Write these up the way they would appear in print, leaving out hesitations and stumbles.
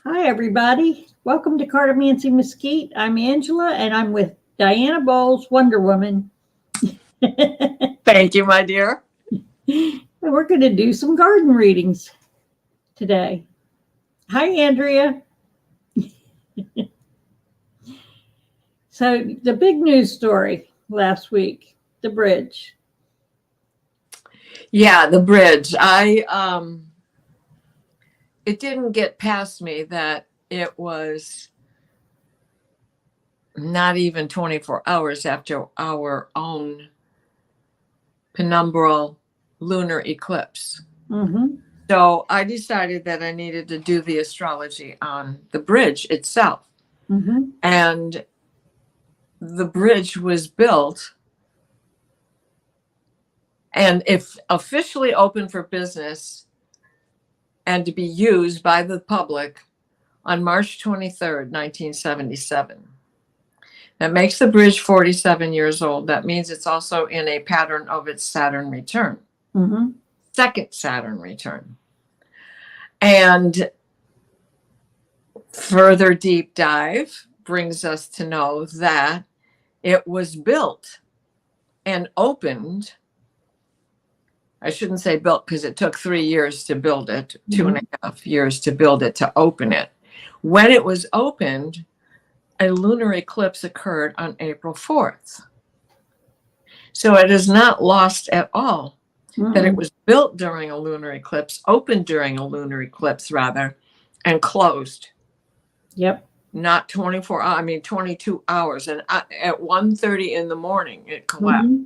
Hi, everybody. Welcome to Cartomancy Mesquite. I'm Angela, and I'm with Diana Bowles, Wonder Woman. And Thank you, my dear. we're going to do some garden readings today. Hi, Andrea. So, the big news story last week, the bridge. Yeah, the bridge. It didn't get past me that it was not even 24 hours after our own penumbral lunar eclipse. Mm-hmm. So I decided that I needed to do the astrology on the bridge itself. Mm-hmm. And the bridge was built and if officially open for business and to be used by the public on March 23rd, 1977. That makes the bridge 47 years old. That means it's also in a pattern of its Saturn return, second Saturn return. And further deep dive brings us to know that it was built and opened. I shouldn't say built because it took 3 years to build it, 2.5 years to build it, to open it. When it was opened, a lunar eclipse occurred on April 4th. So it is not lost at all that it was built during a lunar eclipse, opened during a lunar eclipse rather, and closed. Yep. Not 24 hours, 22 hours. And at 1:30 in the morning, it collapsed.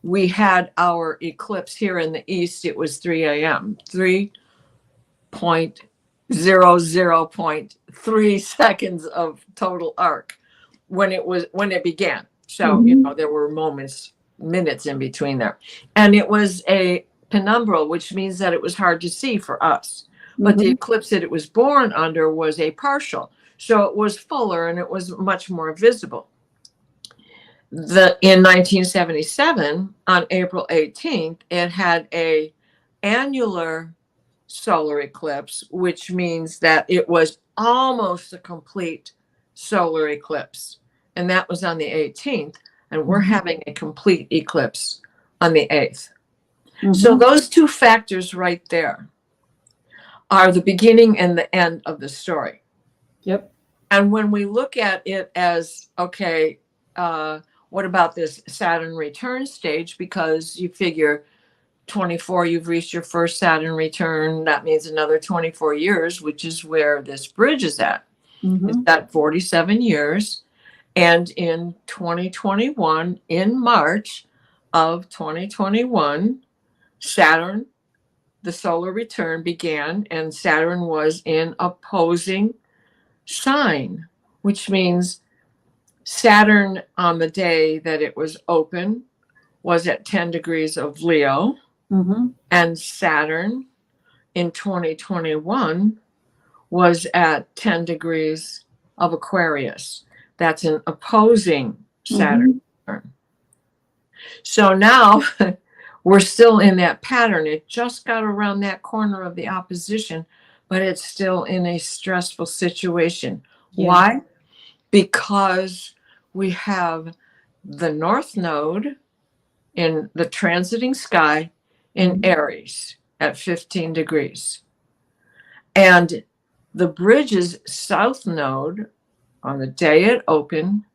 We had our eclipse here in the east. It was 3 a.m., 3.00.3 seconds of total arc when it began. So, there were minutes in between there. And it was a penumbral, which means that it was hard to see for us. But the eclipse that it was born under was a partial. So it was fuller and it was much more visible. In 1977, on April 18th, it had a annular solar eclipse, which means that it was almost a complete solar eclipse. And that was on the 18th. And we're having a complete eclipse on the 8th. So those two factors right there are the beginning and the end of the story. Yep. And when we look at it as, okay, what about this Saturn return stage? Because you figure 24, you've reached your first Saturn return. That means another 24 years, which is where this bridge is at. It's at 47 years. And in 2021, in March of 2021, Saturn, the solar return began, and Saturn was in opposing sign, which means Saturn on the day that it was open was at 10 degrees of Leo, and Saturn in 2021 was at 10 degrees of Aquarius. That's an opposing Saturn. So now we're still in that pattern. It just got around that corner of the opposition, but it's still in a stressful situation. Yeah. Why? Because we have the North Node in the transiting sky in Aries at 15 degrees. And the bridge's South Node on the day it opened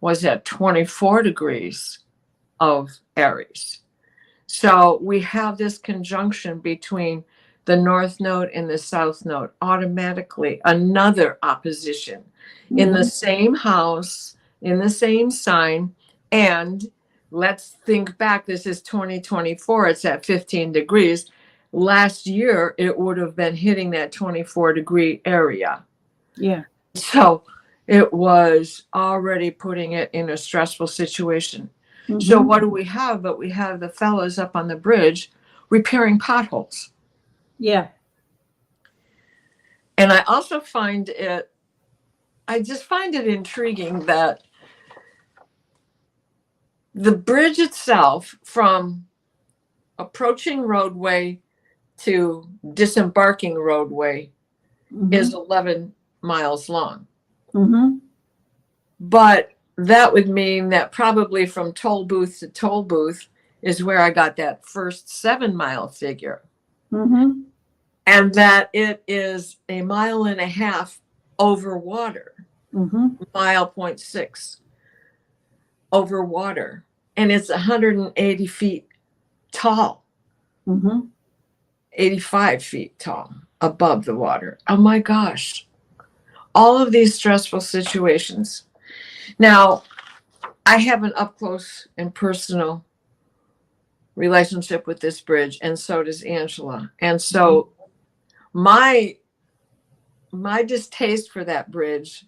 was at 24 degrees of Aries. So we have this conjunction between the North Node and the South Node, automatically another opposition in the same house, in the same sign. And let's think back, this is 2024, it's at 15 degrees. Last year, it would have been hitting that 24-degree area. Yeah. So it was already putting it in a stressful situation. So what do we have? But we have the fellows up on the bridge repairing potholes. Yeah. And I also I just find it intriguing that the bridge itself, from approaching roadway to disembarking roadway, is 11 miles long. Mm-hmm. But that would mean that probably from toll booth to toll booth is where I got that first 7-mile figure. Mm-hmm. And that it is a mile and a half over water, Mm-hmm. mile 0.6 over water. And it's 180 feet tall, Mm-hmm. 85 feet tall above the water. Oh my gosh. All of these stressful situations. Now, I have an up close and personal relationship with this bridge, and so does Angela. And so my distaste for that bridge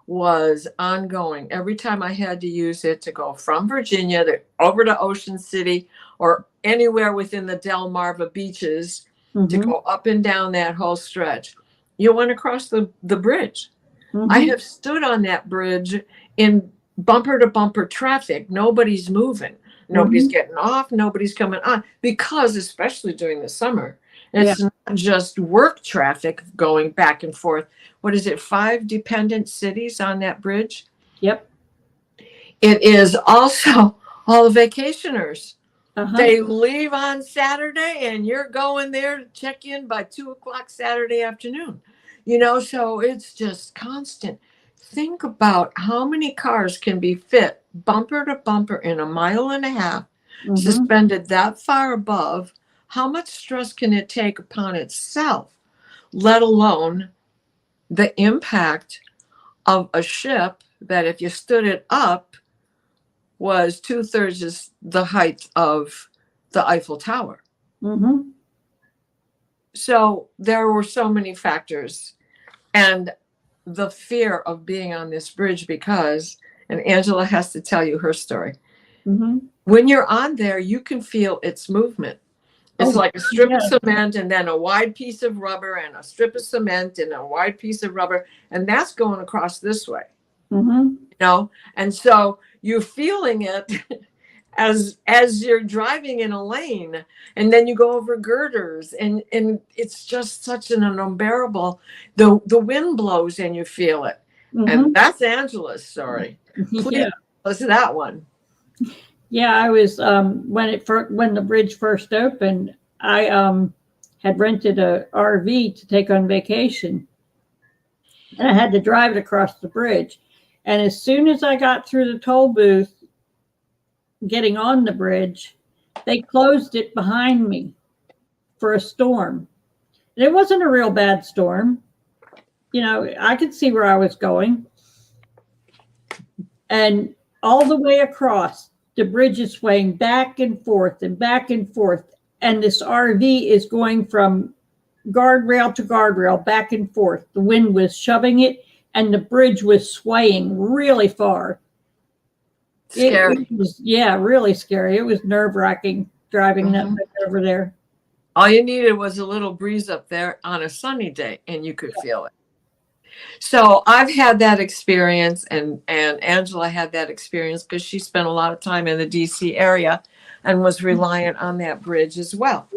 was ongoing. Every time I had to use it to go from Virginia over to Ocean City or anywhere within the Delmarva beaches to go up and down that whole stretch, you want to cross the bridge. Mm-hmm. I have stood on that bridge in bumper to bumper traffic. Nobody's moving. Nobody's getting off. Nobody's coming on, because especially during the summer, it's not just work traffic going back and forth. What is it? 5 dependent cities on that bridge. Yep. It is also all the vacationers. Uh-huh. They leave on Saturday and you're going there to check in by 2:00 Saturday afternoon. So it's just constant. Think about how many cars can be fit bumper to bumper in a mile and a half, suspended that far above. How much stress can it take upon itself, let alone the impact of a ship that, if you stood it up, was 2/3 the height of the Eiffel Tower. Mm-hmm. So there were so many factors, and the fear of being on this bridge, because, and Angela has to tell you her story. Mm-hmm. When you're on there, you can feel its movement. It's like a strip of cement and then a wide piece of rubber and a strip of cement and a wide piece of rubber. And that's going across this way, and so you're feeling it as you're driving in a lane, and then you go over girders, and it's just such an unbearable, the wind blows and you feel it. And that's Angela's story. Please tell us that one. Yeah, I was when the bridge first opened, I had rented a RV to take on vacation, and I had to drive it across the bridge. And as soon as I got through the toll booth, getting on the bridge, they closed it behind me for a storm. And it wasn't a real bad storm. I could see where I was going, and all the way across, the bridge is swaying back and forth and back and forth. And this RV is going from guardrail to guardrail, back and forth. The wind was shoving it, and the bridge was swaying really far. Scary. It was, really scary. It was nerve-wracking driving that thing over there. All you needed was a little breeze up there on a sunny day, and you could feel it. So I've had that experience, and Angela had that experience because she spent a lot of time in the DC area and was reliant on that bridge as well.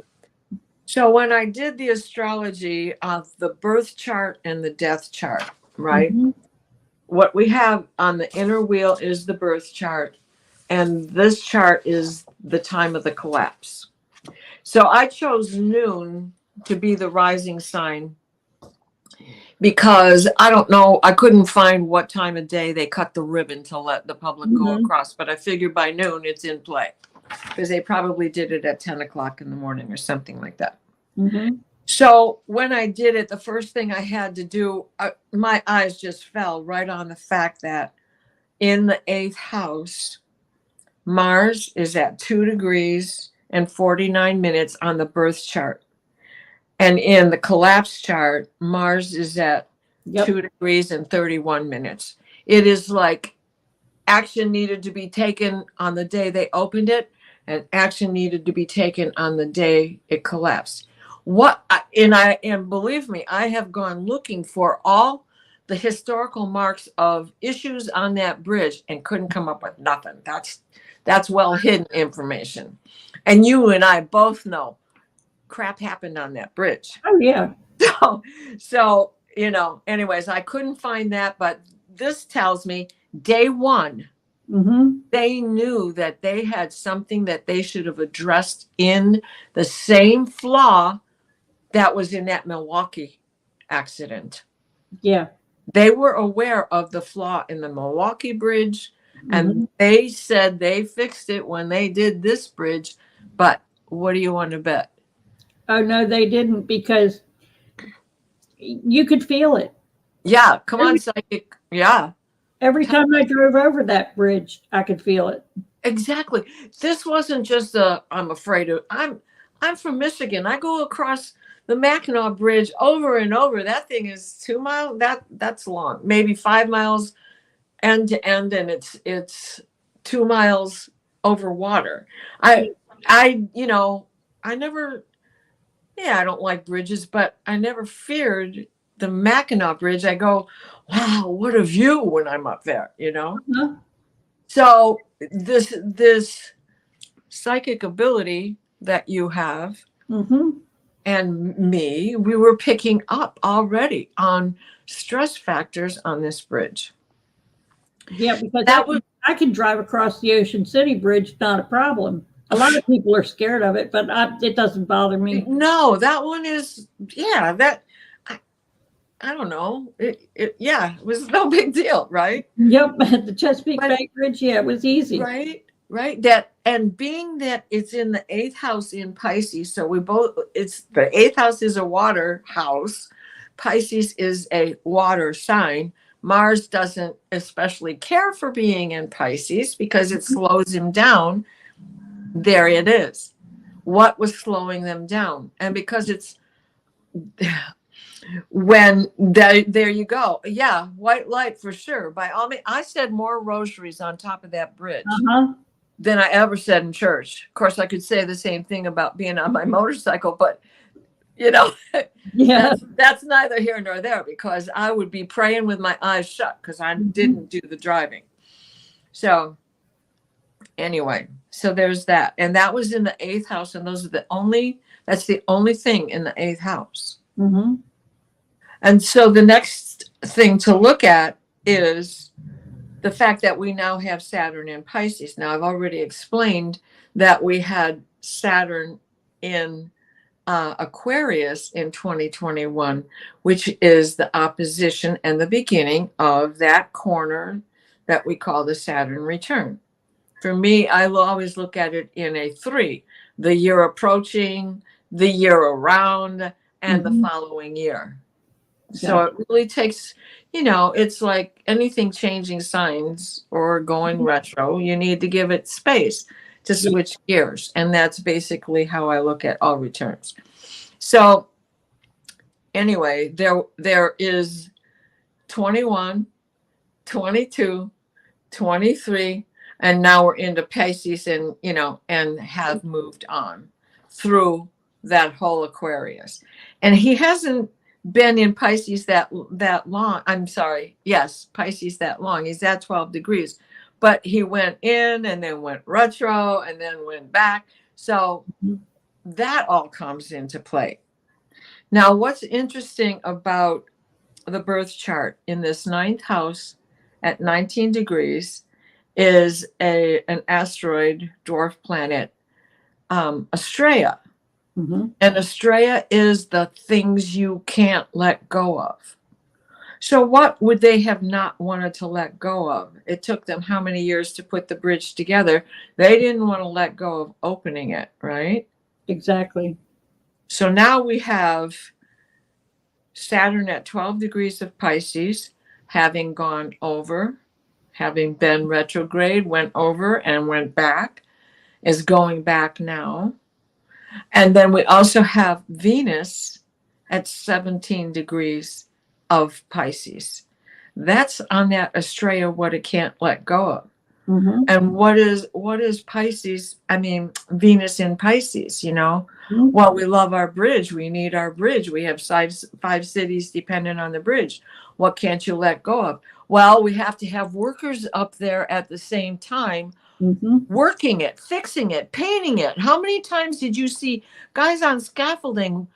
So when I did the astrology of the birth chart and the death chart, right? What we have on the inner wheel is the birth chart, and this chart is the time of the collapse. So I chose noon to be the rising sign, because I don't know, I couldn't find what time of day they cut the ribbon to let the public go across, but I figured by noon it's in play, because they probably did it at 10 o'clock in the morning or something like that. So when I did it, the first thing I had to do, my eyes just fell right on the fact that in the 8th house, Mars is at 2 degrees and 49 minutes on the birth chart. And in the collapse chart, Mars is at 2 degrees and 31 minutes. It is like action needed to be taken on the day they opened it, and action needed to be taken on the day it collapsed. And believe me, I have gone looking for all the historical marks of issues on that bridge and couldn't come up with nothing. That's well hidden information. And you and I both know crap happened on that bridge. Oh, yeah. So anyways, I couldn't find that, but this tells me day one, they knew that they had something that they should have addressed in the same flaw that was in that Milwaukee accident. Yeah. They were aware of the flaw in the Milwaukee bridge, and they said they fixed it when they did this bridge. But what do you want to bet? Oh, no, they didn't, because you could feel it. Yeah, come on, psychic. Yeah. Every time I drove over that bridge, I could feel it. Exactly. This wasn't just I'm afraid of. I'm from Michigan. I go across the Mackinac Bridge over and over. That thing is 2 miles. That's long. Maybe 5 miles end to end, and it's 2 miles over water. I never. Yeah, I don't like bridges, but I never feared the Mackinac Bridge. I go, wow, what a view when I'm up there, So this psychic ability that you have and me, we were picking up already on stress factors on this bridge. Yeah, because I can drive across the Ocean City Bridge, not a problem. A lot of people are scared of it, but it doesn't bother me. No, that one is, I don't know. It was no big deal, right? Yep, the Chesapeake Bay Bridge, it was easy. Right. That, and being that it's in the 8th house in Pisces, so the 8th house is a water house. Pisces is a water sign. Mars doesn't especially care for being in Pisces because it slows him down. There it is. What was slowing them down? And because it's there you go. Yeah, white light for sure. By all means, I said more rosaries on top of that bridge than I ever said in church. Of course, I could say the same thing about being on my motorcycle, but that's neither here nor there, because I would be praying with my eyes shut because I didn't do the driving. So anyway, so there's that. And that was in the 8th house. And that's the only thing in the 8th house. And so the next thing to look at is the fact that we now have Saturn in Pisces. Now, I've already explained that we had Saturn in Aquarius in 2021, which is the opposition and the beginning of that corner that we call the Saturn return. For me, I will always look at it in a 3, the year approaching, the year around, and the following year. So it really takes, it's like anything changing signs or going retro, you need to give it space to switch gears. And that's basically how I look at all returns. So anyway, there is 21, 22, 23, and now we're into Pisces and have moved on through that whole Aquarius. And he hasn't been in Pisces that long. I'm sorry. Yes, Pisces that long. He's at 12 degrees, but he went in and then went retro and then went back. So that all comes into play. Now, what's interesting about the birth chart in this 9th house at 19 degrees is an asteroid dwarf planet, Estrella. And Estrella is the things you can't let go of. So what would they have not wanted to let go of? It took them how many years to put the bridge together? They didn't want to let go of opening it, right? Exactly. So now we have Saturn at 12 degrees of Pisces, having gone over, having been retrograde, went over and went back, is going back now. And then we also have Venus at 17 degrees of Pisces. That's on that Estrella, what it can't let go of. And what is Pisces? I mean, Venus in Pisces, Well, we love our bridge. We need our bridge. We have 5 cities dependent on the bridge. What can't you let go of? Well, we have to have workers up there at the same time, working it, fixing it, painting it. How many times did you see guys on scaffolding?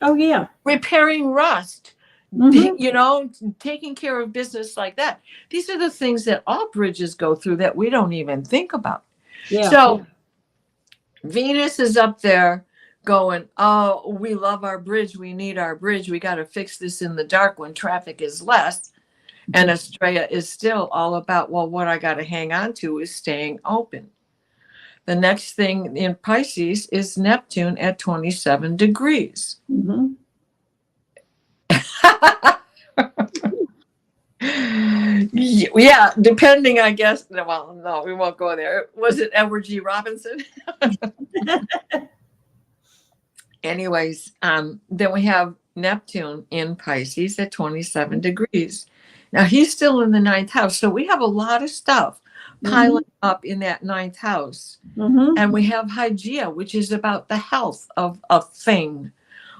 Oh, yeah. Repairing rust, Mhm. you know, taking care of business like that. These are the things that all bridges go through that we don't even think about. Yeah. So Venus is up there going, oh, we love our bridge. We need our bridge. We got to fix this in the dark when traffic is less. And Estrella is still all about, well, what I got to hang on to is staying open. The next thing in Pisces is Neptune at 27 degrees. Mhm. Yeah, depending, I guess. Well, no, we won't go there. Was it Edward G. Robinson? Anyways, then we have Neptune in Pisces at 27 degrees. Now he's still in the ninth house. So we have a lot of stuff piling up in that ninth house. Mhm. And we have Hygeia, which is about the health of a thing,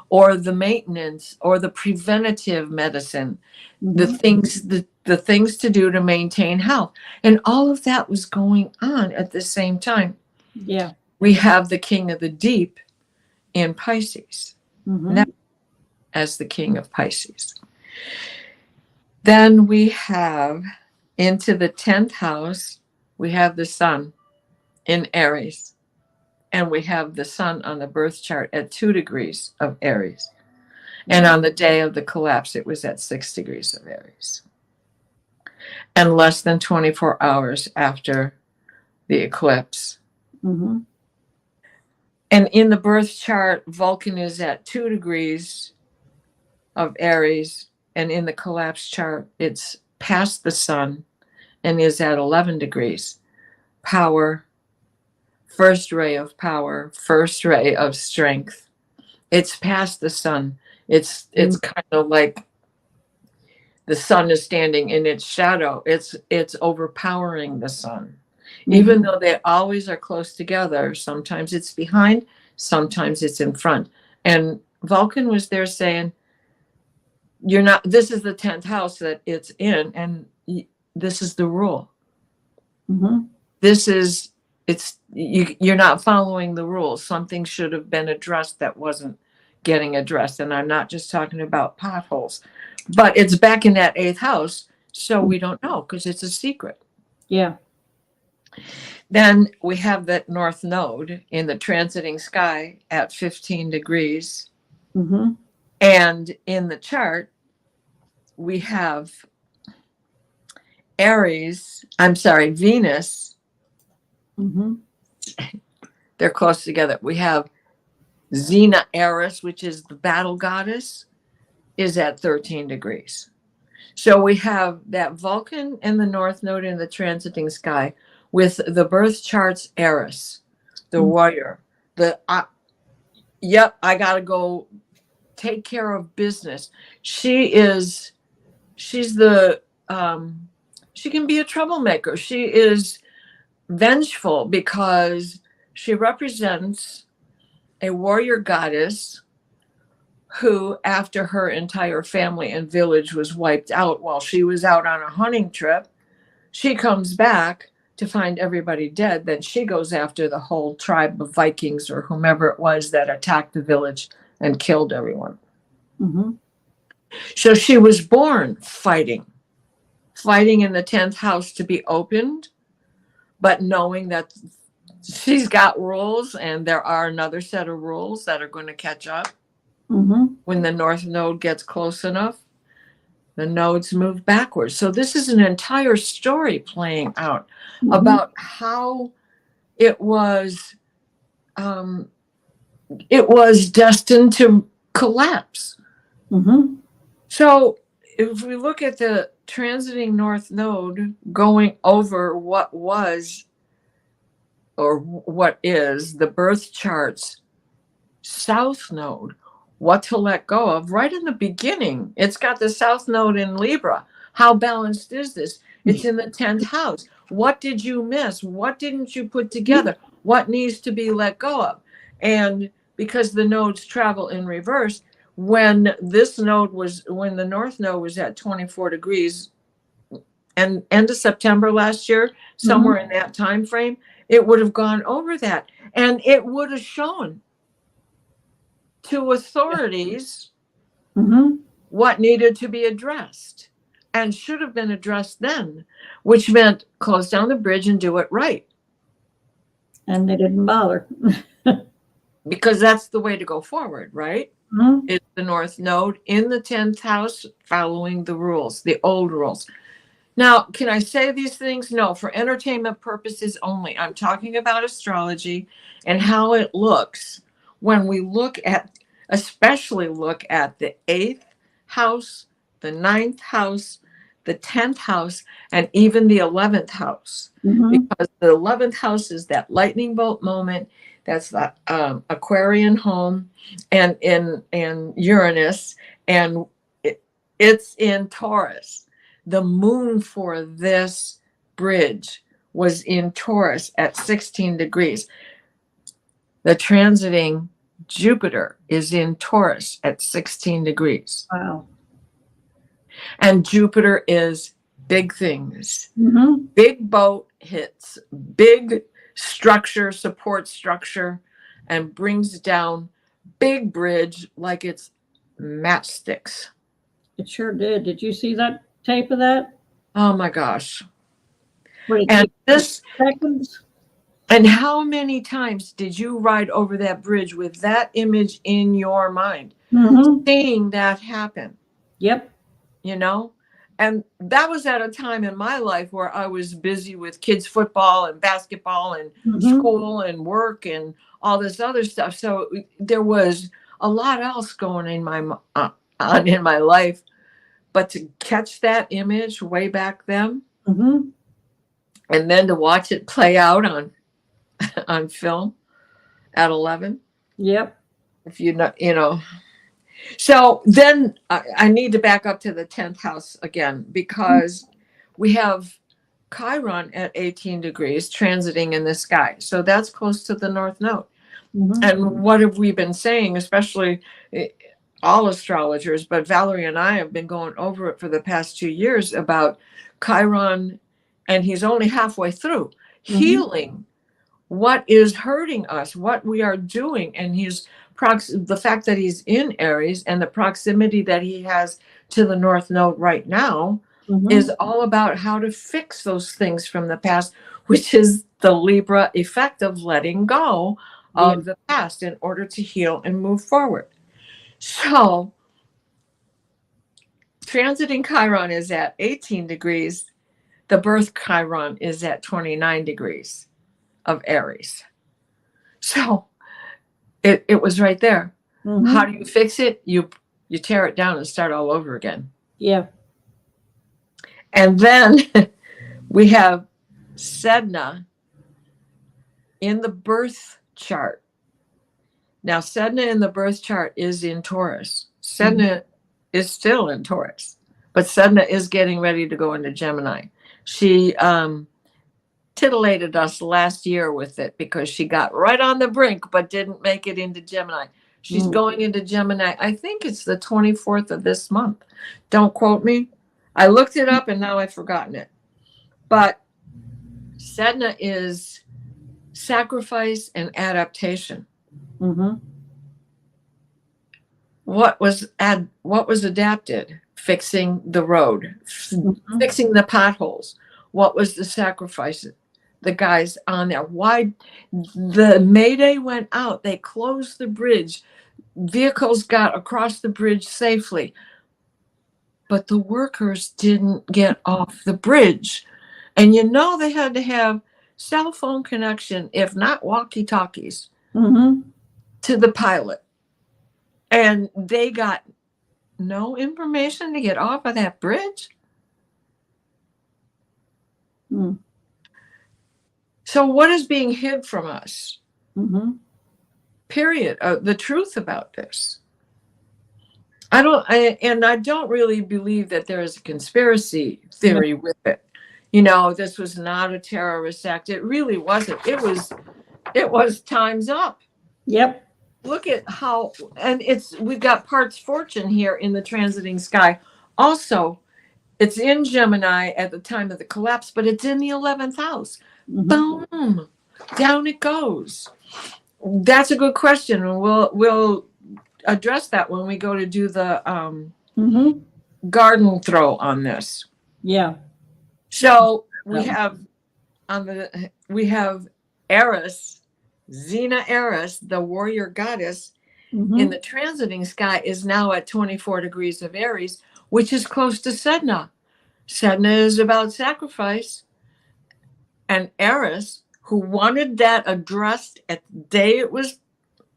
or the maintenance, or the preventative medicine, the things to do to maintain health. And all of that was going on at the same time. Yeah. We have the king of the deep in Pisces, Mhm. as the king of Pisces. Then we have into the 10th house, we have the sun in Aries. And we have the sun on the birth chart at 2 degrees of Aries. And on the day of the collapse, it was at 6 degrees of Aries. And less than 24 hours after the eclipse. Mhm. And in the birth chart, Vulcan is at 2 degrees of Aries. And in the collapse chart, it's past the sun and is at 11 degrees. Power, first ray of power, first ray of strength. It's past the sun. It's kind of like the sun is standing in its shadow. It's overpowering the sun. Even though they always are close together, sometimes it's behind, sometimes it's in front. And Vulcan was there saying, you're not, this is the 10th house that it's in, and this is the rule. Mhm. This is, you're not following the rules. Something should have been addressed that wasn't getting addressed. And I'm not just talking about potholes, but it's back in that 8th house. So we don't know because it's a secret. Yeah. Then we have that north node in the transiting sky at 15 degrees. Mhm. And in the chart, we have Venus. Mhm. They're close together. We have Xena Eris, which is the battle goddess, is at 13 degrees. So we have that Vulcan in the north node in the transiting sky with the birth charts Eris, the warrior, yep, I got to go take care of business. She's the, she can be a troublemaker. She is vengeful because she represents a warrior goddess who, after her entire family and village was wiped out while she was out on a hunting trip, she comes back to find everybody dead. Then she goes after the whole tribe of Vikings or whomever it was that attacked the village and killed everyone. Mhm. So she was born fighting in the 10th house to be opened, but knowing that she's got rules and there are another set of rules that are going to catch up. Mhm. When the north node gets close enough, the nodes move backwards. So this is an entire story playing out about how it was destined to collapse. Mhm. So if we look at the transiting north node going over what was or what is the birth chart's south node, what to let go of right in the beginning. It's got the south node in Libra. How balanced is this? It's in the 10th house. What did you miss? What didn't you put together? What needs to be let go of? And because the nodes travel in reverse, when the north node was at 24 degrees and end of September last year, somewhere in that time frame, it would have gone over that. And it would have shown to authorities what needed to be addressed and should have been addressed then, which meant close down the bridge and do it right. And they didn't bother. Because that's the way to go forward, right? Mhm. It's the North Node in the 10th house, following the rules, the old rules. Now, can I say these things? No, for entertainment purposes only. I'm talking about astrology and how it looks when we look at, especially look at the 8th house, the 9th house, the 10th house, and even the 11th house. Mhm. Because the 11th house is that lightning bolt moment. That's the Aquarian home and in Uranus, and it's in Taurus. The moon for this bridge was in Taurus at 16 degrees. The transiting Jupiter is in Taurus at 16 degrees. Wow. And Jupiter is big things. Mhm. Big boat hits big structure, support structure, and brings down big bridge like it's matchsticks. It sure did. Did you see that tape of that? Oh my gosh. What, it And took this, seconds? and how many times did you ride over that bridge with that image in your mind, Mhm. seeing that happen, Yep. you know? And that was at a time in my life where I was busy with kids' football and basketball and Mhm. school and work and all this other stuff. So there was a lot else going on in my life. But to catch that image way back then, Mhm. and then to watch it play out on film at 11, Yep. if you know. So then I need to back up to the 10th house again, because we have Chiron at 18 degrees transiting in the sky. So that's close to the North Node. Mhm. And what have we been saying, especially all astrologers, but Valerie and I have been going over it for the past 2 years about Chiron, and he's only halfway through healing what is hurting us, what we are doing. And the fact that he's in Aries and the proximity that he has to the North Node right now Mhm. is all about how to fix those things from the past, which is the Libra effect of letting go of the past in order to heal and move forward. So transiting Chiron is at 18 degrees. The birth Chiron is at 29 degrees of Aries. So it was right there. Mhm. How do you fix it? You tear it down and start all over again. Yeah. And then we have Sedna in the birth chart. Now, Sedna in the birth chart is in Taurus. Sedna is still in Taurus, but Sedna is getting ready to go into Gemini. She titillated us last year with it because she got right on the brink but didn't make it into Gemini. She's going into Gemini. I think it's the 24th of this month. Don't quote me. I looked it up and now I've forgotten it. But Sedna is sacrifice and adaptation. Mhm. What was adapted? Fixing the road, Mhm. fixing the potholes. What was the sacrifice? The guys on there. Why the Mayday went out? They closed the bridge. Vehicles got across the bridge safely, but the workers didn't get off the bridge. And they had to have cell phone connection, if not walkie-talkies, Mhm. to the pilot. And they got no information to get off of that bridge. Mhm. So what is being hid from us? Mhm. Period. The truth about this. I don't really believe that there is a conspiracy theory with it. This was not a terrorist act. It really wasn't. It was time's up. Yep. Look at how, and we've got parts fortune here in the transiting sky. Also, it's in Gemini at the time of the collapse, but it's in the 11th house. Mhm. Boom, down it goes. That's a good question, and we'll address that when we go to do the Mm-hmm. garden throw on this. Yeah. So we No. have we have Eris, Xena Eris, the warrior goddess in Mm-hmm. the transiting sky, is now at 24 degrees of Aries, which is close to Sedna. Sedna is about sacrifice. And Eris, who wanted that addressed at the day it was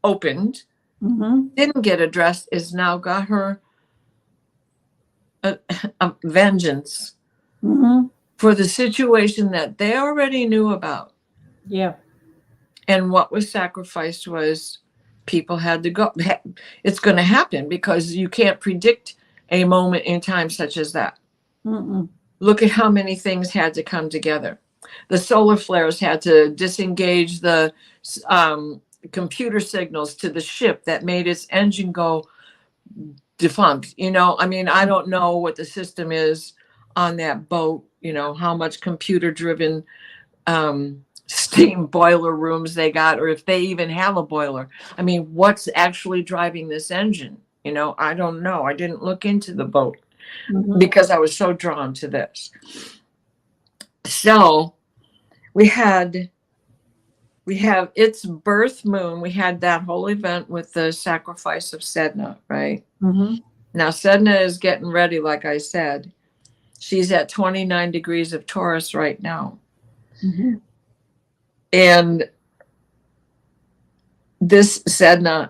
opened, Mm-hmm. didn't get addressed, is now got her a vengeance Mm-hmm. for the situation that they already knew about. Yeah. And what was sacrificed was people had to go. It's going to happen because you can't predict a moment in time such as that. Mm-mm. Look at how many things had to come together. The solar flares had to disengage the computer signals to the ship that made its engine go defunct. I mean, I don't know what the system is on that boat, how much computer driven steam boiler rooms they got, or if they even have a boiler. I mean, what's actually driving this engine? I don't know. I didn't look into the boat Mm-hmm. because I was so drawn to this. So we have its birth moon. We had that whole event with the sacrifice of Sedna, right? Mm-hmm. Now Sedna is getting ready, like I said. She's at 29 degrees of Taurus right now. Mm-hmm. And this Sedna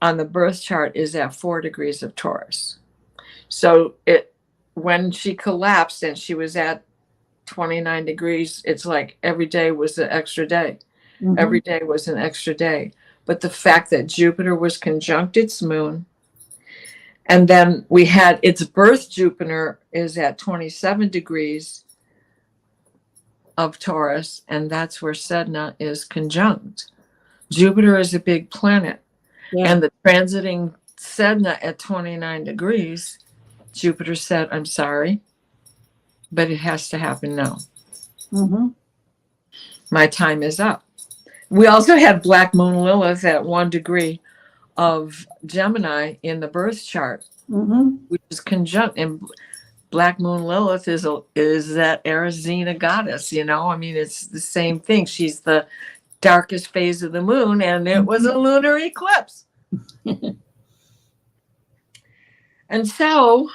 on the birth chart is at 4 degrees of Taurus. So when she collapsed and she was at 29 degrees, it's like every day was an extra day. Mm-hmm. Every day was an extra day. But the fact that Jupiter was conjunct its moon, and then we had its birth Jupiter is at 27 degrees of Taurus, and that's where Sedna is conjunct. Jupiter is a big planet. Yeah. And the transiting Sedna at 29 degrees, Jupiter said, I'm sorry, but it has to happen now. Mm-hmm. My time is up. We also had Black Moon Lilith at 1 degree of Gemini in the birth chart, Mm-hmm. which is conjunct. And Black Moon Lilith is that Arizona goddess, I mean, it's the same thing. She's the darkest phase of the moon, and it was a lunar eclipse. And so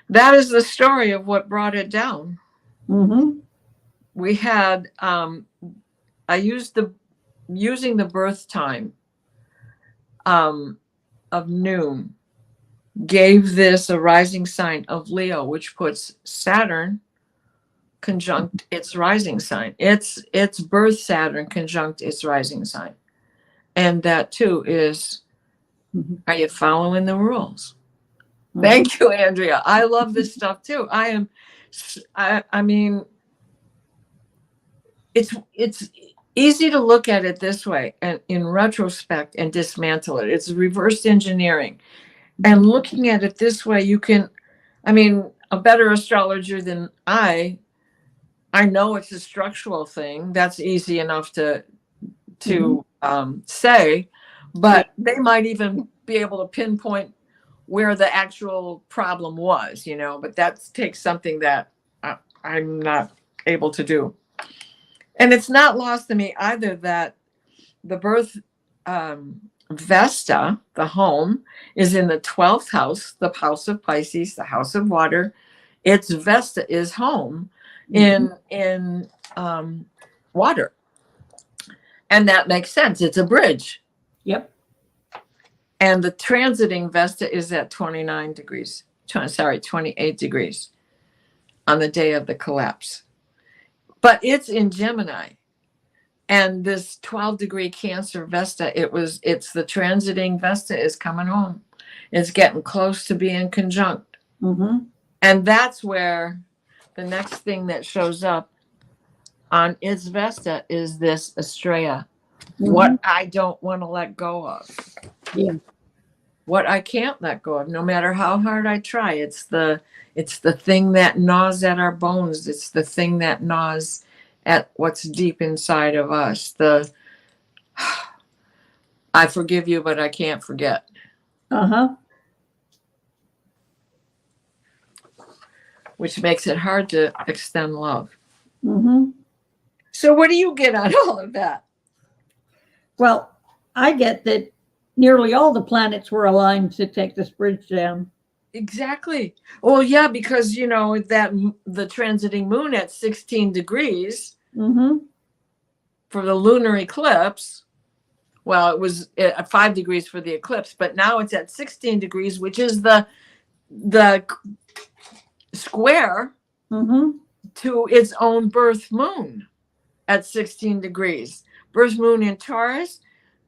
that is the story of what brought it down. Mm-hmm. We had I using the birth time of noon gave this a rising sign of Leo, which puts Saturn conjunct its rising sign. It's birth Saturn conjunct its rising sign. And that too is, are you following the rules? Mm-hmm. Thank you, Andrea. I love this stuff too. I mean, it's easy to look at it this way and in retrospect and dismantle it. It's reverse engineering. And looking at it this way, you can, a better astrologer than I know it's a structural thing. That's easy enough to say, but they might even be able to pinpoint where the actual problem was, but that takes something that I'm not able to do. And it's not lost to me either that the birth Vesta, the home, is in the 12th house, the house of Pisces, the house of water. Its Vesta is home in water. And that makes sense. It's a bridge. Yep. And the transiting Vesta is at 28 degrees on the day of the collapse. But it's in Gemini. And this 12-degree Cancer Vesta, it's the transiting Vesta is coming home. It's getting close to being conjunct. Mm-hmm. And that's where the next thing that shows up on its Vesta is this Estrella. Mm-hmm. What I don't want to let go of. Yeah. What I can't let go of, no matter how hard I try. It's the thing that gnaws at our bones. It's the thing that gnaws at what's deep inside of us. I forgive you, but I can't forget. Uh-huh. which makes it hard to extend love. Mm-hmm. So what do you get on all of that? Well, I get that nearly all the planets were aligned to take this bridge down. Exactly. Well, yeah, because that the transiting moon at 16 degrees Mm-hmm. for the lunar eclipse. Well, it was at 5 degrees for the eclipse, but now it's at 16 degrees, which is the square Mm-hmm. to its own birth moon at 16 degrees. Birth moon in Taurus,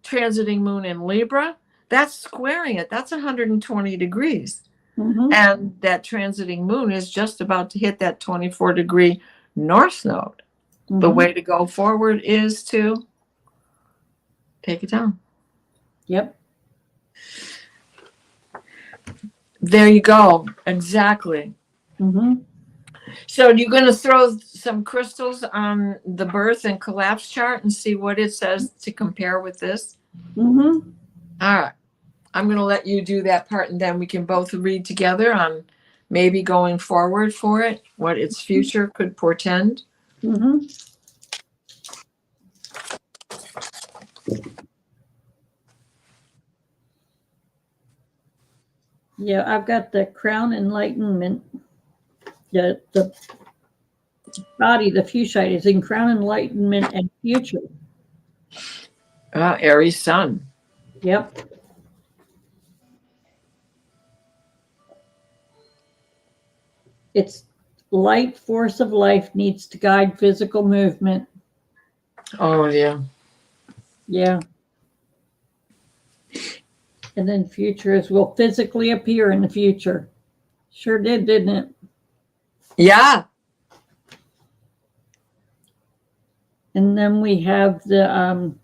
transiting moon in Libra, that's squaring it. That's 120 degrees. Mm-hmm. And that transiting moon is just about to hit that 24-degree north node. Mm-hmm. The way to go forward is to take it down. Yep. There you go. Exactly. Mm-hmm. So you're going to throw some crystals on the birth and collapse chart and see what it says to compare with this? Mm-hmm. All right. I'm going to let you do that part, and then we can both read together on maybe going forward for it, what its future could portend. Mm-hmm. Yeah, I've got the crown enlightenment. The body, the fuchsite, is in crown enlightenment and future. Aries sun. Yep. It's light force of life needs to guide physical movement. Oh, yeah. Yeah. And then futures will physically appear in the future. Sure did, didn't it? Yeah. And then we have the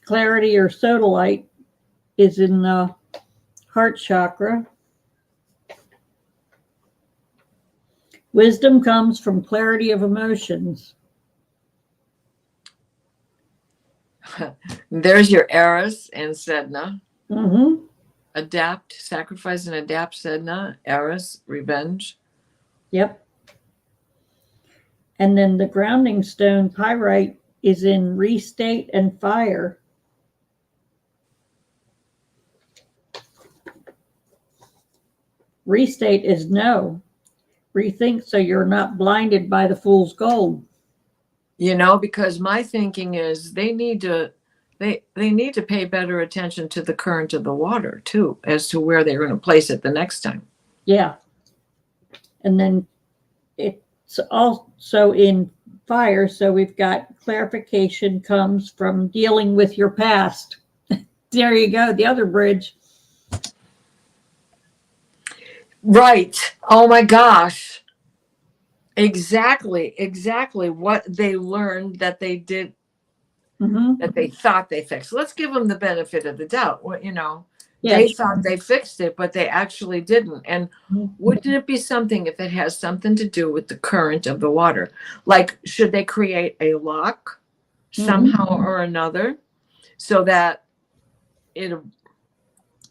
clarity or sodalite is in the heart chakra. Wisdom comes from clarity of emotions. There's your Eris and Sedna. Mm-hmm. Adapt, sacrifice and adapt, Sedna. Eris, revenge. Yep. And then the grounding stone, pyrite, is in restate and fire. Restate is no. Rethink so you're not blinded by the fool's gold. Because my thinking is they need to pay better attention to the current of the water too, as to where they're going to place it the next time. Yeah. And then it's also in fire, so we've got clarification comes from dealing with your past. There you go, the other bridge. Right. Oh my gosh. Exactly what they learned that they did, Mm-hmm. that they thought they fixed. Let's give them the benefit of the doubt. Yeah, they thought they fixed it, but they actually didn't. And wouldn't it be something if it has something to do with the current of the water? Like, should they create a lock somehow or another so that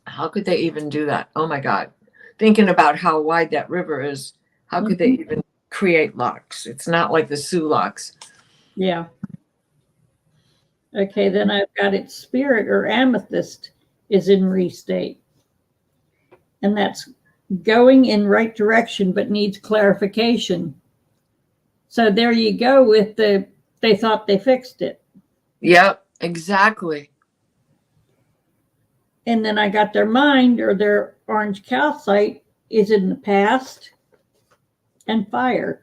how could they even do that? Oh my God. Thinking about how wide that river is, how could they even create locks? It's not like the Sioux locks. Yeah. Okay, then I've got its spirit or amethyst is in restate. And that's going in right direction but needs clarification. So there you go with they thought they fixed it. Yep, exactly. And then I got their mind or their orange calcite is in the past and fire.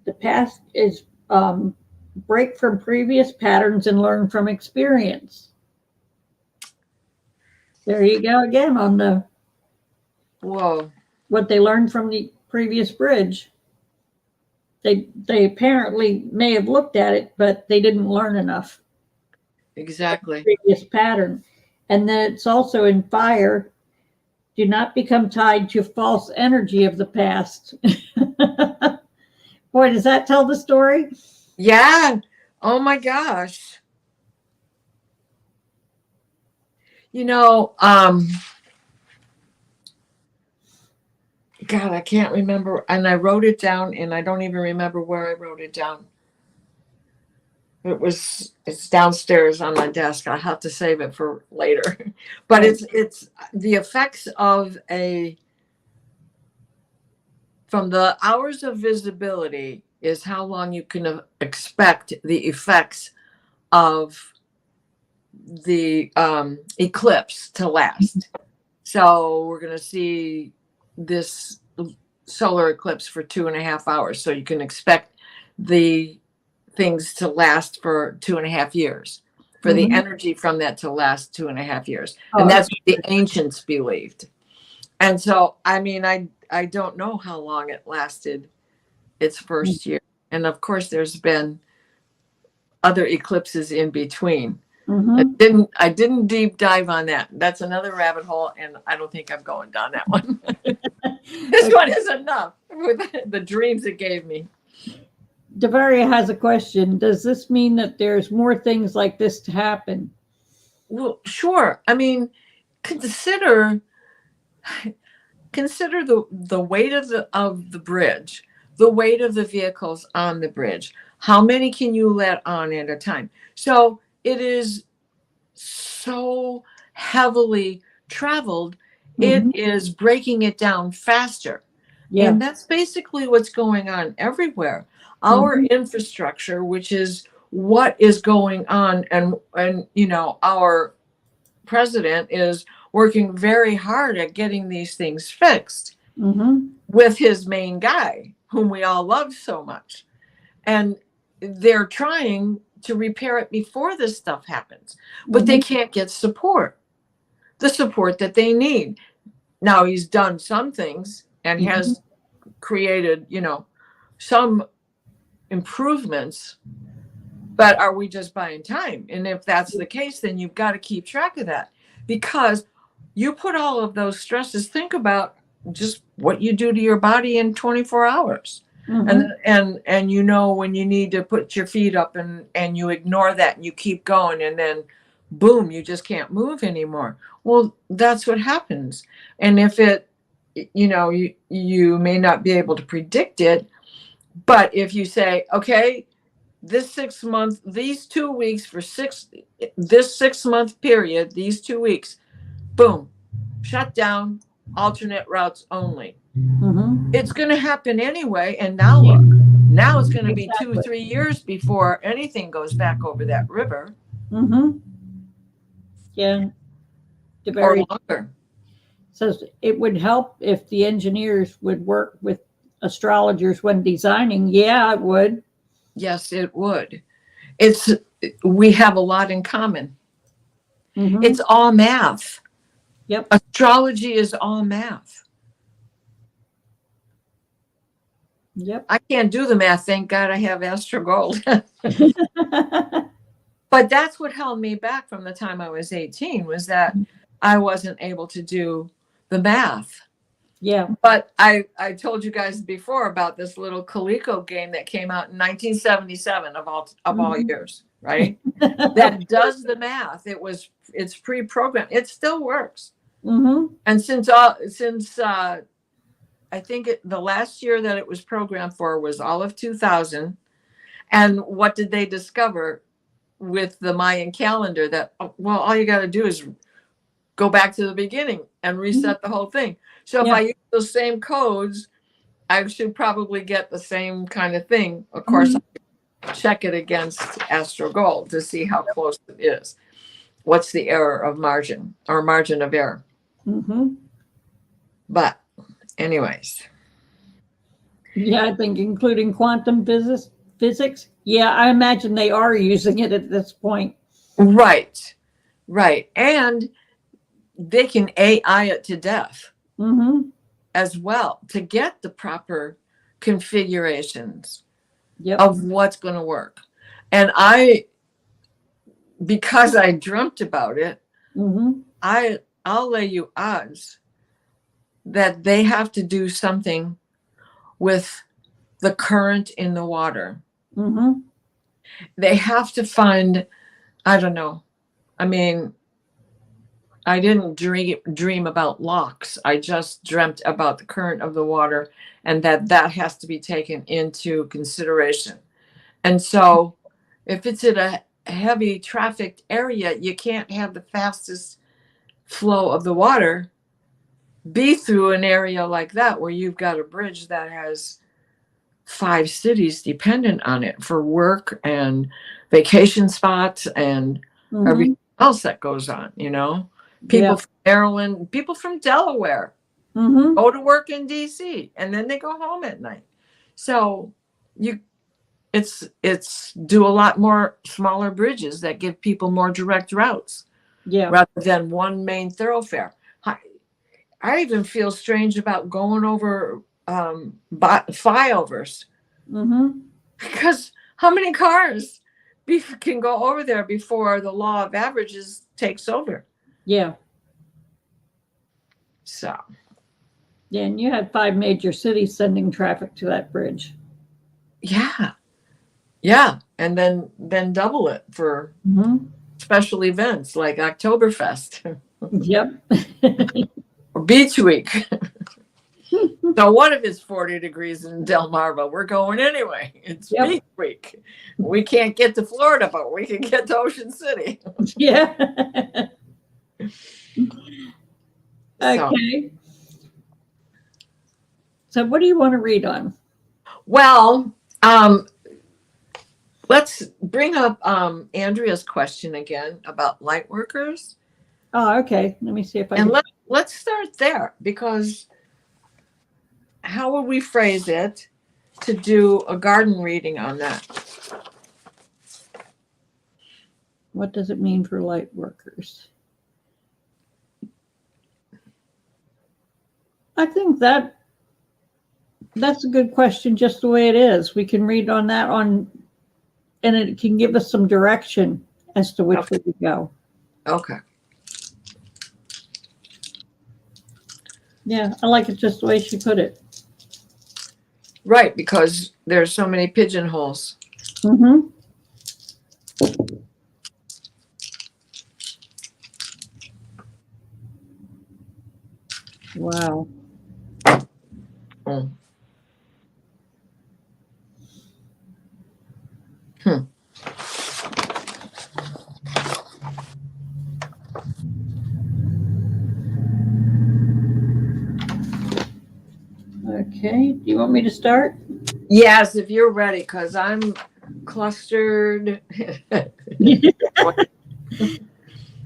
The past is break from previous patterns and learn from experience. There you go again on the what they learned from the previous bridge. They apparently may have looked at it, but they didn't learn enough. Exactly. Previous pattern. And then it's also in fire. Do not become tied to false energy of the past. Boy, does that tell the story? Yeah. Oh my gosh. You know, God, I can't remember. And I wrote it down, and I don't even remember where I wrote it down. It's downstairs on my desk. I have to save it for later. But it's the effects of from the hours of visibility is how long you can expect the effects of the eclipse to last. So we're going to see this solar eclipse for 2.5 hours. So you can expect the things to last for 2.5 years, for the energy from that to last 2.5 years. And that's what the ancients believed. And so, I mean, I don't know how long it lasted its first year. And of course, there's been other eclipses in between. I didn't deep dive on that. That's another rabbit hole, and I don't think I'm going down that one. This one is enough with the dreams it gave me. Devaria has a question. Does this mean that there's more things like this to happen? Well, sure. I mean, consider the weight of the bridge, the weight of the vehicles on the bridge. How many can you let on at a time? So it is so heavily traveled, it is breaking it down faster. Yeah. And that's basically what's going on everywhere. Our infrastructure, which is what is going on, and you know, our president is working very hard at getting these things fixed with his main guy, whom we all love so much. And they're trying to repair it before this stuff happens, but they can't get the support that they need. Now he's done some things and has created, you know, some improvements, but are we just buying time? And if that's the case, then you've got to keep track of that, because you put all of those stresses. Think about just what you do to your body in 24 hours. And you know, when you need to put your feet up and you ignore that and you keep going, and then boom, you just can't move anymore. Well, that's what happens. And if it, you know, you may not be able to predict it, but if you say, okay, this 6 months, these 2 weeks this 6 month period, these 2 weeks, boom, shut down, alternate routes only. It's going to happen anyway. And now look, now it's going to be 2 or 3 years before anything goes back over that river. Yeah. Or longer. Says it would help if the engineers would work with astrologers when designing. Yeah, it would. Yes, it would. We have a lot in common. It's all math. Yep. Astrology is all math. Yep. I can't do the math. Thank God I have Astro Gold. But that's what held me back from the time I was 18, was that I wasn't able to do the math. Yeah. But I told you guys before about this little Coleco game that came out in 1977 of all years, right? That does the math. It's pre-programmed. It still works. And since I think the last year that it was programmed for was all of 2000. And what did they discover with the Mayan calendar? That, well, all you got to do is go back to the beginning and reset the whole thing. So if I use those same codes, I should probably get the same kind of thing. Of course, I check it against Astro Gold to see how close it is. What's the error of margin or margin of error? But anyways. Yeah, I think including quantum physics. Yeah, I imagine they are using it at this point. Right. And they can AI it to death as well to get the proper configurations of what's going to work. And because I dreamt about it, I'll lay you odds that they have to do something with the current in the water. They have to find, I don't know. I mean, I didn't dream about locks. I just dreamt about the current of the water and that has to be taken into consideration. And so if it's in a heavy trafficked area, you can't have the fastest flow of the water be through an area like that where you've got a bridge that has 5 cities dependent on it for work and vacation spots and everything else that goes on, People from Maryland, people from Delaware go to work in DC and then they go home at night. So it's do a lot more smaller bridges that give people more direct routes rather than one main thoroughfare. I even feel strange about going over flyovers because how many cars can go over there before the law of averages takes over? Yeah. So. Yeah, and you had 5 major cities sending traffic to that bridge. Yeah. Yeah. And then double it for special events like Oktoberfest. Yep. Or Beach Week. So what if it's 40 degrees in Delmarva? We're going anyway. It's Beach Week. We can't get to Florida, but we can get to Ocean City. Yeah. Okay. So what do you want to read on? Well, let's bring up Andrea's question again about light workers. Oh, okay. Let me see if I can. Let's start there, because how would we phrase it to do a garden reading on that? What does it mean for light workers? I think that's a good question, just the way it is. We can read on that and it can give us some direction as to which way to go. Okay. Yeah, I like it just the way she put it. Right, because there's so many pigeonholes. Wow. Oh. Okay, do you want me to start? Yes, if you're ready, because I'm clustered.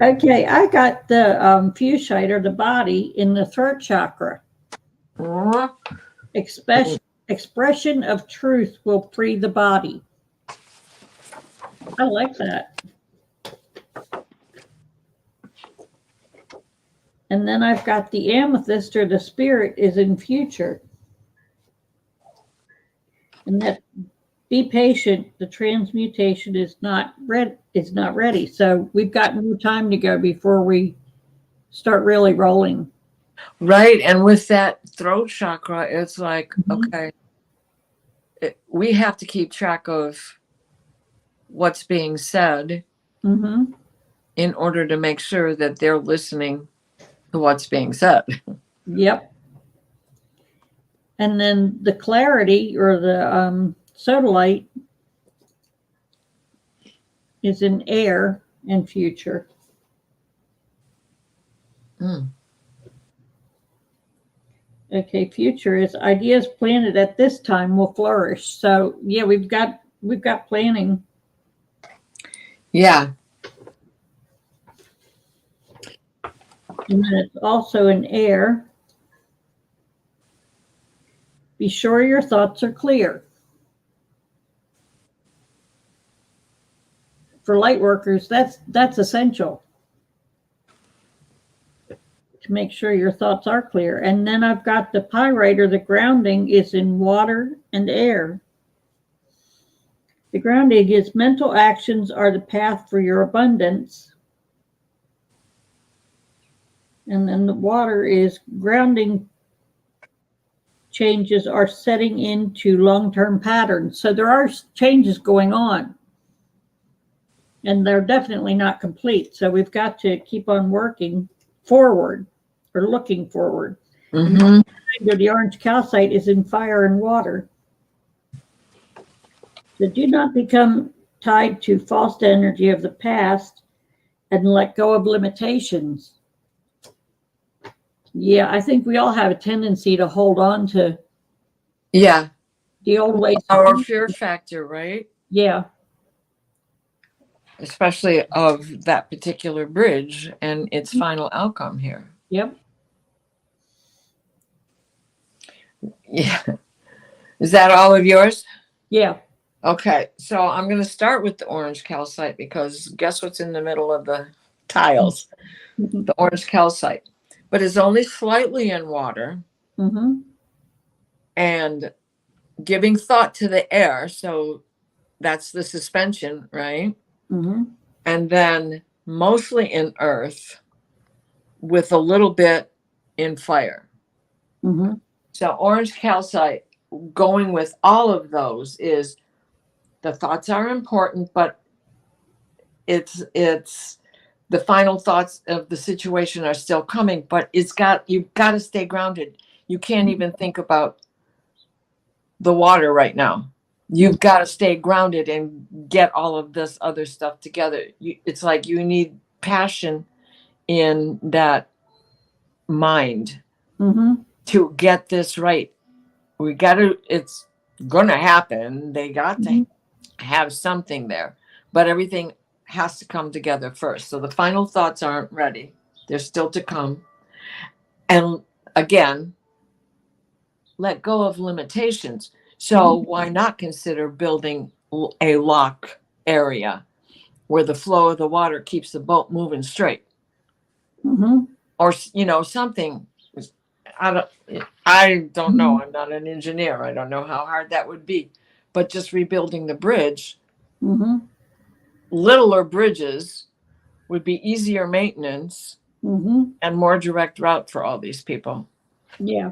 Okay, I got the fuchsite, or the body, in the throat chakra. Expression of truth will free the body. I like that. And then I've got the amethyst, or the spirit, is in future. And that, be patient, the transmutation is not ready. So we've got more time to go before we start really rolling. Right. And with that throat chakra, it's like, okay, we have to keep track of what's being said in order to make sure that they're listening to what's being said. Yep. And then the clarity, or the sodalite, is in air and future. Okay, future is ideas planted at this time will flourish. So yeah, we've got planning. Yeah. And then it's also in air. Be sure your thoughts are clear. For light workers, that's essential, to make sure your thoughts are clear. And then I've got the pyrite, or the grounding, is in water and air. The grounding is mental actions are the path for your abundance. And then the water is grounding changes are setting into long-term patterns. So there are changes going on. And they're definitely not complete. So we've got to keep on working forward or looking forward. Mm-hmm. The orange calcite is in fire and water. So do not become tied to false energy of the past and let go of limitations. Yeah, I think we all have a tendency to hold on to Yeah. the old ways. Our fear factor, right? Yeah. Especially of that particular bridge and its final outcome here. Yep. Yeah. Is that all of yours? Yeah. Okay. So I'm going to start with the orange calcite because guess what's in the middle of the tiles? Mm-hmm. The orange calcite. But it's only slightly in water. Mm-hmm. And giving thought to the air. So that's the suspension, right? Mm-hmm. And then mostly in earth with a little bit in fire. Mm-hmm. So orange calcite, going with all of those, is the thoughts are important, but it's the final thoughts of the situation are still coming, but you've got to stay grounded. You can't even think about the water right now. You've got to stay grounded and get all of this other stuff together. It's like you need passion in that mind Mm-hmm. to get this right. It's going to happen. They got to have something there, but everything has to come together first. So the final thoughts aren't ready. They're still to come. And again, let go of limitations. So why not consider building a lock area where the flow of the water keeps the boat moving straight? Mm-hmm. Or, something. I don't know. I'm not an engineer. I don't know how hard that would be. But just rebuilding the bridge, Mm-hmm. littler bridges would be easier maintenance Mm-hmm. and more direct route for all these people. Yeah.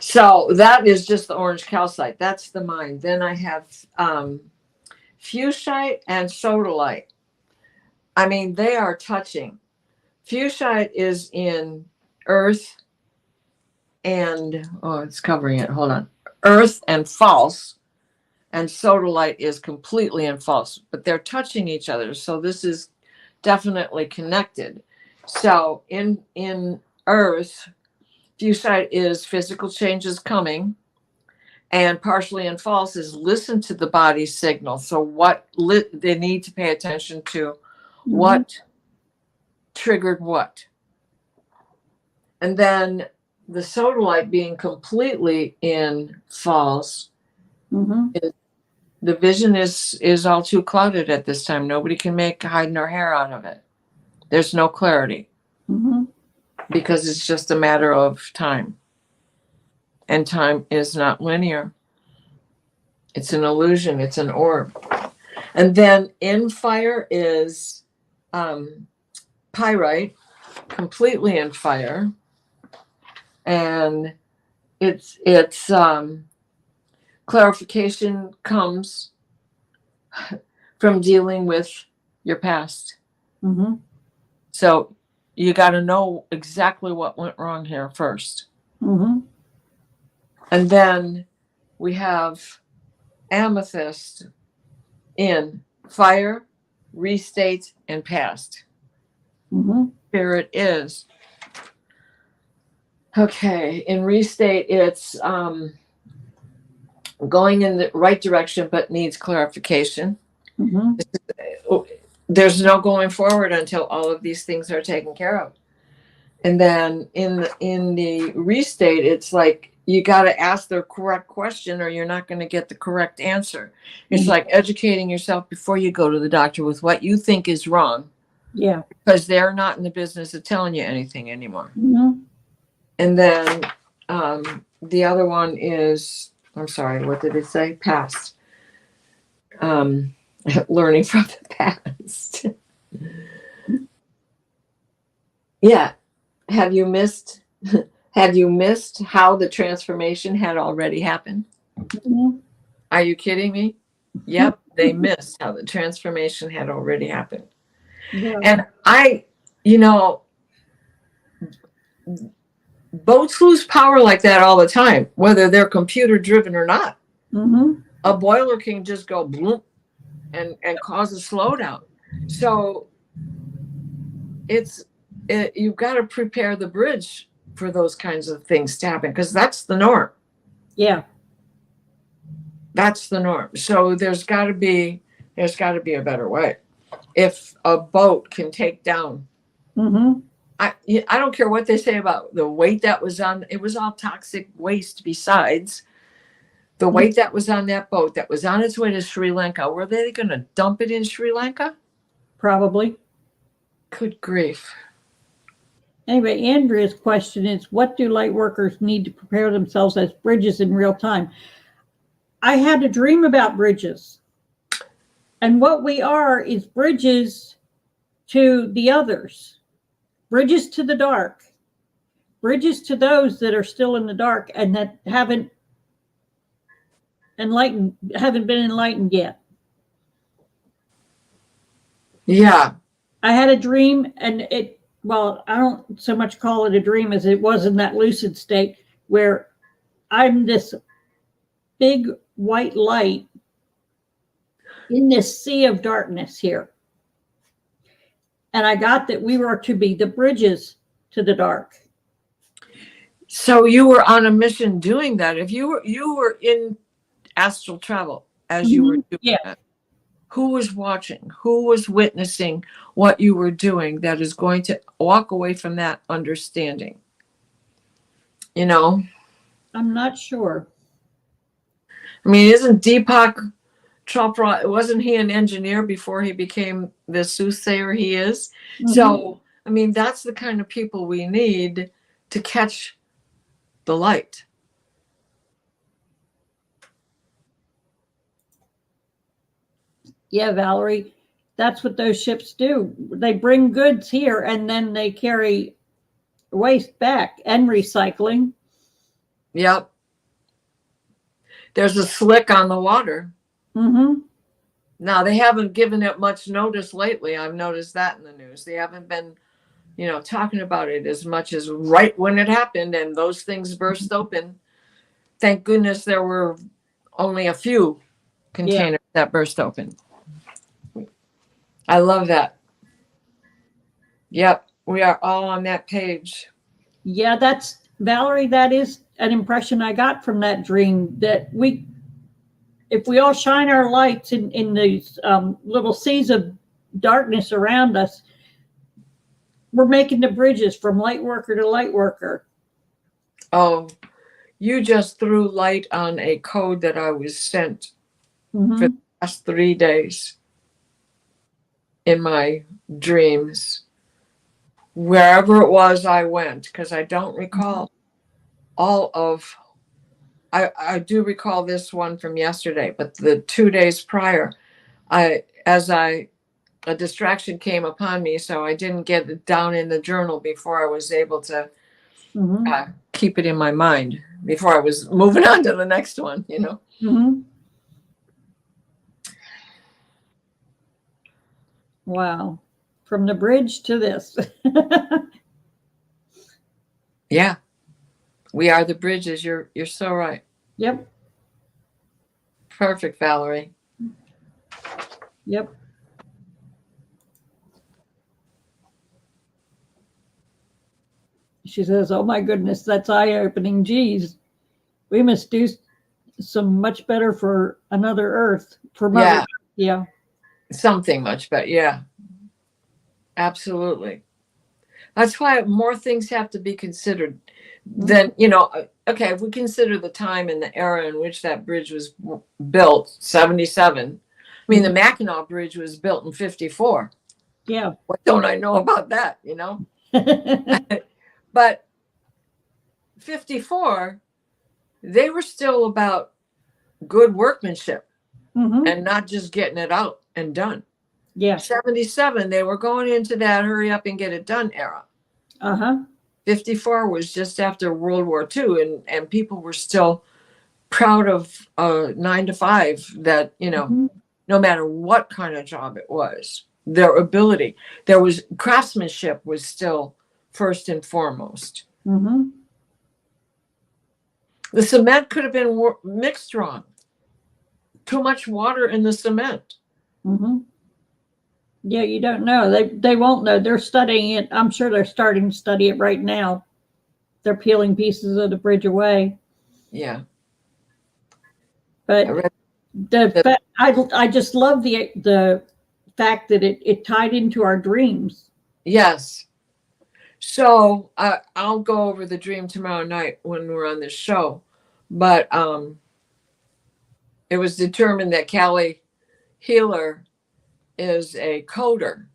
So that is just the orange calcite. That's the mine. Then I have fuchsite and sodalite. I mean, they are touching. Fuchsite is in earth and, oh, it's covering it. Hold on. Earth and false. And sodalite is completely in false, but they're touching each other. So this is definitely connected. So in earth, fuchsite is physical changes coming, and partially in false is listen to the body's signal. So they need to pay attention to what triggered what. And then the sodalite being completely in false, the vision is all too clouded at this time. Nobody can make hide nor hair out of it. There's no clarity because it's just a matter of time. And time is not linear. It's an illusion. It's an orb. And then in fire is pyrite, completely in fire. And it's clarification comes from dealing with your past. So you got to know exactly what went wrong here first. And then we have amethyst in fire, restate, and past. Spirit is. Okay, in restate, it's going in the right direction but needs clarification. There's no going forward until all of these things are taken care of. And then in the restate, it's like you got to ask the correct question or you're not going to get the correct answer. It's like educating yourself before you go to the doctor with what you think is wrong. Yeah. Because they're not in the business of telling you anything anymore. And then the other one is, I'm sorry, what did it say? Past. Learning from the past. Yeah. Have you missed how the transformation had already happened? Are you kidding me? Yep, they missed how the transformation had already happened. And boats lose power like that all the time, whether they're computer driven or not. Mm-hmm. A boiler can just go bloop and cause a slowdown. So you've got to prepare the bridge for those kinds of things to happen, because that's the norm. Yeah. That's the norm. So there's got to be a better way. If a boat can take down, Mm-hmm. I don't care what they say about the weight that was on. It was all toxic waste. Besides the weight that was on that boat that was on its way to Sri Lanka, were they going to dump it in Sri Lanka? Probably. Good grief. Anyway, Andrea's question is, what do light workers need to prepare themselves as bridges in real time? I had a dream about bridges. And what we are is bridges to the others, bridges to the dark, bridges to those that are still in the dark and that haven't been enlightened yet. Yeah. I had a dream, and I don't so much call it a dream as it was in that lucid state where I'm this big white light in this sea of darkness here. And I got that we were to be the bridges to the dark. So you were on a mission doing that. If you were in astral travel as you were doing that, who was watching? Who was witnessing what you were doing that is going to walk away from that understanding? You know? I'm not sure. I mean, isn't Deepak Chopra, wasn't he an engineer before he became the soothsayer he is? Mm-hmm. So, I mean, that's the kind of people we need to catch the light. Yeah, Valerie, that's what those ships do. They bring goods here and then they carry waste back and recycling. Yep. There's a slick on the water. Mm-hmm. Now, they haven't given it much notice lately. I've noticed that in the news. They haven't been, talking about it as much as right when it happened and those things burst open. Thank goodness there were only a few containers that burst open. I love that. Yep, we are all on that page. Yeah, that's, Valerie, that is an impression I got from that dream, that if we all shine our lights in these little seas of darkness around us, we're making the bridges from light worker to light worker. Oh, you just threw light on a code that I was sent for the last 3 days in my dreams. Wherever it was I went, because I don't recall all of, I do recall this one from yesterday, but the 2 days prior, a distraction came upon me, so I didn't get it down in the journal before I was able to keep it in my mind before I was moving on to the next one, Mm-hmm. Wow. From the bridge to this. Yeah. We are the bridges. You're so right. Yep. Perfect, Valerie. Yep. She says, oh my goodness, that's eye-opening. Geez, we must do some much better for another Earth. For Mother Earth. Yeah. Something much better. Yeah. Absolutely. That's why more things have to be considered than, okay, if we consider the time and the era in which that bridge was built, 77. I mean, the Mackinac Bridge was built in 54. Yeah. What don't I know about that, But 54, they were still about good workmanship and not just getting it out and done. Yeah. 77, they were going into that hurry up and get it done era. 54 was just after World War II, and people were still proud of 9 to 5 that, no matter what kind of job it was, their ability, craftsmanship was still first and foremost. Mm-hmm. The cement could have been mixed wrong. Too much water in the cement. Mm-hmm. Yeah, you don't know. They won't know. They're studying it. I'm sure they're starting to study it right now. They're peeling pieces of the bridge away. Yeah. But I just love the fact that it tied into our dreams. Yes. So I'll go over the dream tomorrow night when we're on this show. But it was determined that Callie Healer is a coder.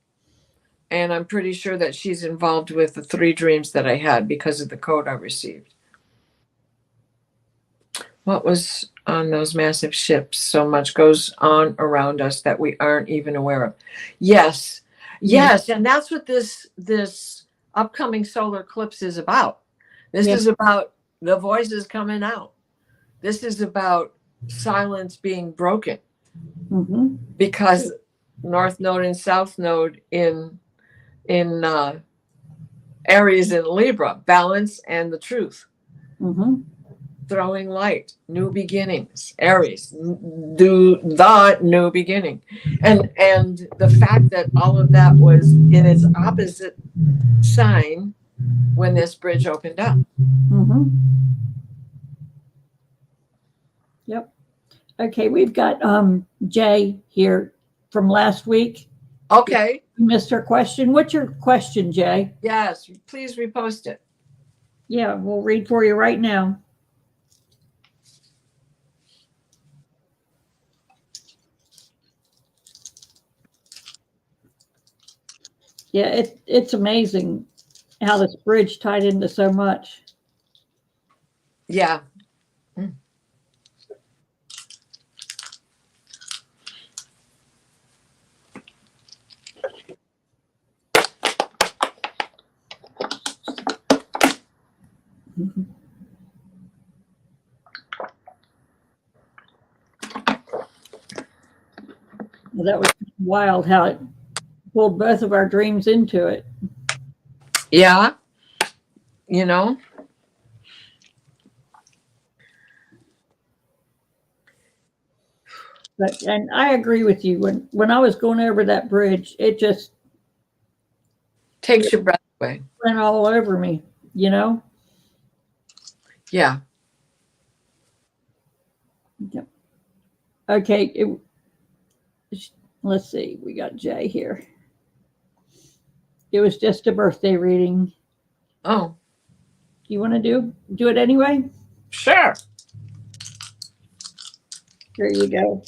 And I'm pretty sure that she's involved with the 3 dreams that I had because of the code I received. What was on those massive ships? So much goes on around us that we aren't even aware of. Yes. Yes. And that's what this upcoming solar eclipse is about. This is about the voices coming out. This is about silence being broken. Mm-hmm. Because North Node and South Node in Aries and Libra, balance and the truth. Mm-hmm. Throwing light, new beginnings. Aries, do the new beginning. And the fact that all of that was in its opposite sign when this bridge opened up. Mm-hmm. Yep. Okay, we've got Jay here from last week. Okay. You missed her question. What's your question, Jay? Yes, please repost it. Yeah, we'll read for you right now. Yeah, it's amazing how this bridge tied into so much. Yeah. Mm-hmm. Well, that was wild how it pulled both of our dreams into it. Yeah. You know? And I agree with you. When I was going over that bridge, it just takes your breath away. Went all over me, you know? Yeah. Yep. Okay. Let's see. We got Jay here. It was just a birthday reading. Oh. You want to do it anyway? Sure. Here you go.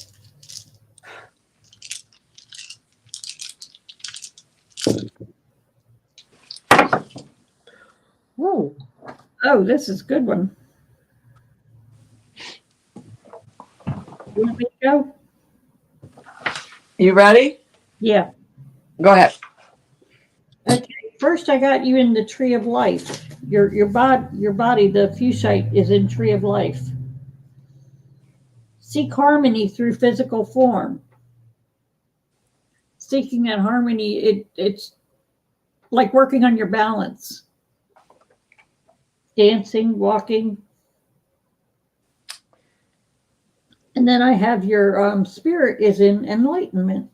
Ooh. Oh, this is a good one. You want me to go? You ready? Yeah. Go ahead. Okay. First, I got you in the tree of life. Your body, the fuchsite, is in tree of life. Seek harmony through physical form. Seeking that harmony, it's like working on your balance. Dancing, walking. And then I have your spirit is in enlightenment.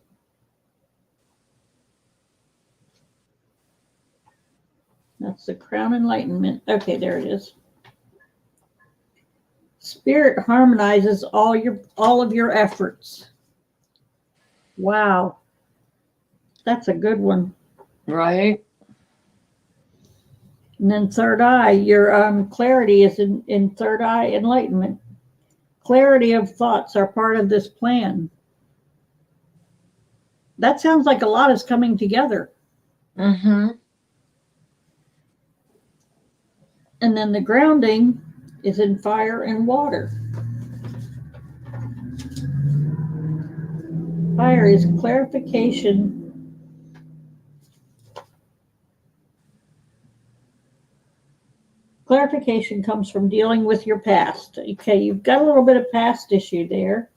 That's the crown enlightenment. Okay, there it is. Spirit harmonizes all of your efforts. Wow. That's a good one. Right. And then third eye, your clarity is in third eye enlightenment. Clarity of thoughts are part of this plan. That sounds like a lot is coming together. Mm-hmm. And then the grounding is in fire and water. Fire is clarification. Clarification comes from dealing with your past. Okay, you've got a little bit of past issue there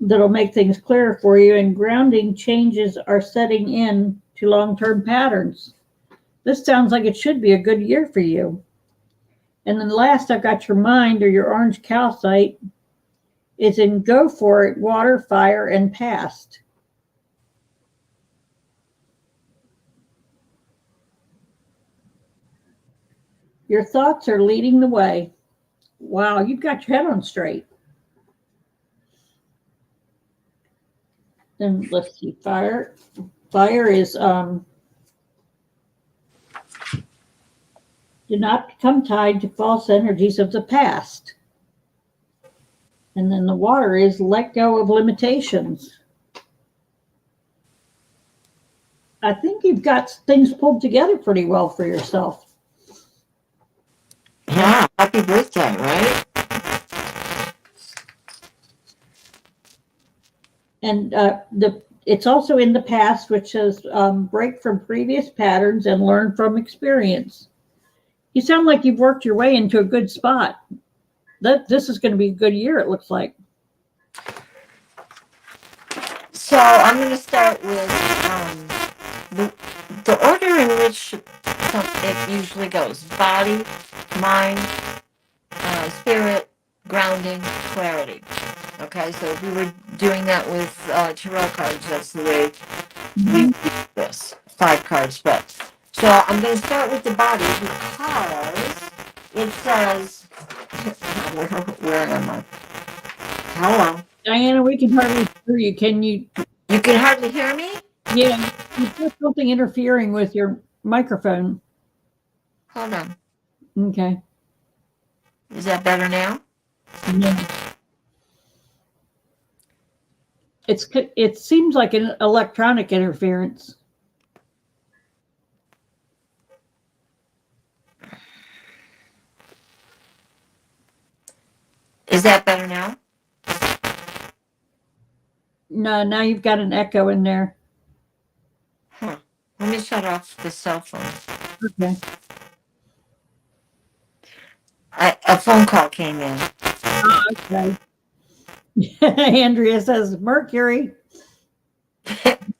that'll make things clearer for you, and grounding changes are setting in to long-term patterns. This sounds like it should be a good year for you. And then last, I've got your mind or your orange calcite is in go for it, water, fire, and past. Your thoughts are leading the way. Wow, you've got your head on straight. Then let's see, fire. Fire is do not become tied to false energies of the past. And then the water is let go of limitations. I think you've got things pulled together pretty well for yourself. Yeah, happy birthday, right? And it's also in the past, which says break from previous patterns and learn from experience. You sound like you've worked your way into a good spot. This is going to be a good year, it looks like. So I'm going to start with the order in which it usually goes: body, mind, spirit, grounding, clarity. Okay, so if we were doing that with tarot cards, that's the way we do this. 5 cards, but so I'm going to start with the body because it says, where am I? Hello. Diana, we can hardly hear you. Can you? You can hardly hear me? Yeah, you've got something interfering with your microphone. Hold on. Okay. Is that better now? Yeah. It seems like an electronic interference. Is that better now? No, now you've got an echo in there. Huh. Let me shut off the cell phone. Okay. A phone call came in. Oh, okay. Andrea says Mercury.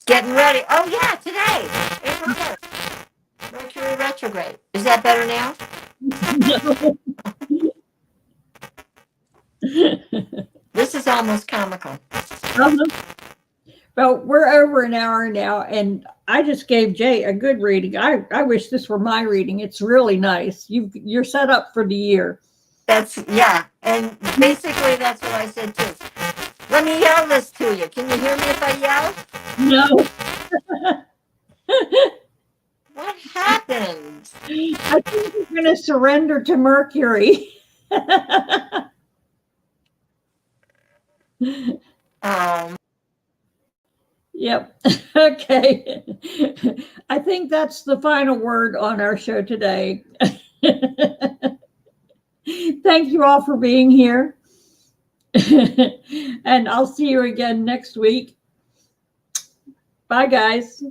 Getting ready. Oh, yeah, today. April 1st. Mercury retrograde. Is that better now? No. This is almost comical. Well, we're over an hour now, and I just gave Jay a good reading. I wish this were my reading. It's really nice. You're set up for the year. Yeah. And basically, that's what I said too. Let me yell this to you. Can you hear me if I yell? No. What happened? I think you're going to surrender to Mercury. Yep. Okay. I think that's the final word on our show today. Thank you all for being here. And I'll see you again next week. Bye, guys.